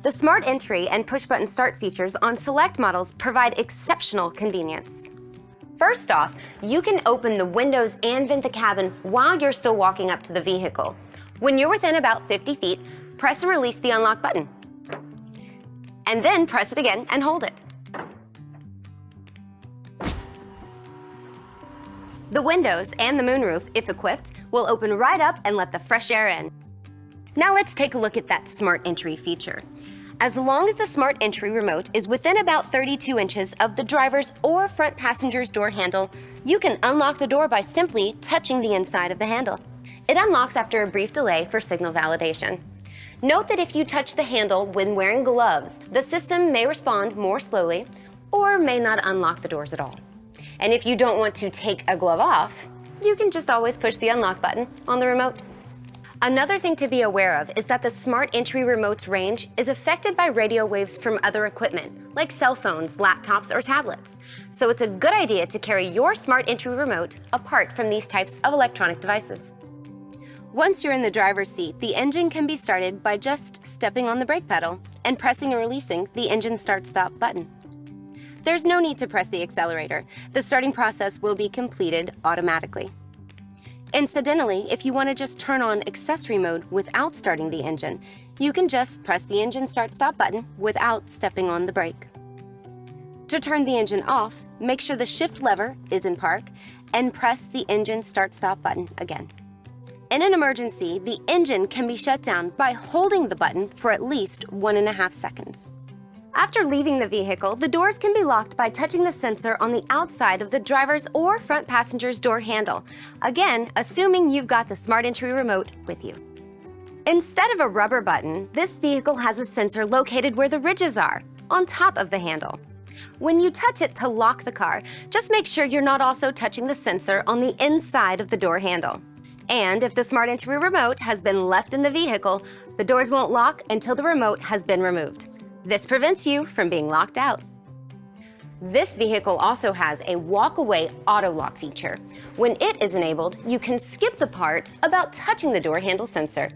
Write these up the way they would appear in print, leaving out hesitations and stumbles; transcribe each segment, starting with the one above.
The Smart Entry and push-button start features on select models provide exceptional convenience. First off, you can open the windows and vent the cabin while you're still walking up to the vehicle. When you're within about 50 feet, press and release the unlock button. And then press it again and hold it. The windows and the moonroof, if equipped, will open right up and let the fresh air in. Now let's take a look at that Smart Entry feature. As long as the Smart Entry remote is within about 32 inches of the driver's or front passenger's door handle, you can unlock the door by simply touching the inside of the handle. It unlocks after a brief delay for signal validation. Note that if you touch the handle when wearing gloves, the system may respond more slowly or may not unlock the doors at all. And if you don't want to take a glove off, you can just always push the unlock button on the remote. Another thing to be aware of is that the Smart Entry remote's range is affected by radio waves from other equipment, like cell phones, laptops, or tablets. So it's a good idea to carry your Smart Entry remote apart from these types of electronic devices. Once you're in the driver's seat, the engine can be started by just stepping on the brake pedal and pressing and releasing the engine start-stop button. There's no need to press the accelerator. The starting process will be completed automatically. Incidentally, if you want to just turn on accessory mode without starting the engine, you can just press the engine start-stop button without stepping on the brake. To turn the engine off, make sure the shift lever is in park and press the engine start-stop button again. In an emergency, the engine can be shut down by holding the button for at least 1.5 seconds. After leaving the vehicle, the doors can be locked by touching the sensor on the outside of the driver's or front passenger's door handle, again, assuming you've got the Smart Entry remote with you. Instead of a rubber button, this vehicle has a sensor located where the ridges are, on top of the handle. When you touch it to lock the car, just make sure you're not also touching the sensor on the inside of the door handle. And if the Smart Entry remote has been left in the vehicle, the doors won't lock until the remote has been removed. This prevents you from being locked out. This vehicle also has a walk-away auto lock feature. When it is enabled, you can skip the part about touching the door handle sensor.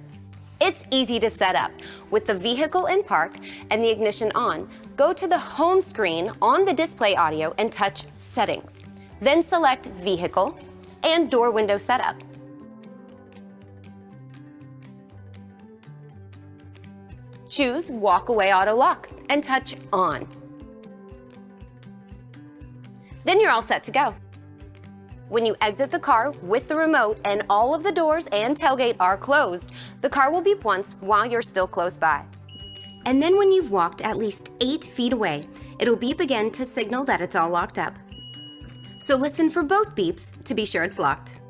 It's easy to set up. With the vehicle in park and the ignition on, go to the home screen on the display audio and touch Settings. Then select Vehicle and Door Window Setup. Choose Walk-Away Auto Lock and touch On. Then you're all set to go. When you exit the car with the remote and all of the doors and tailgate are closed, the car will beep once while you're still close by. And then when you've walked at least 8 feet away, it'll beep again to signal that it's all locked up. So listen for both beeps to be sure it's locked.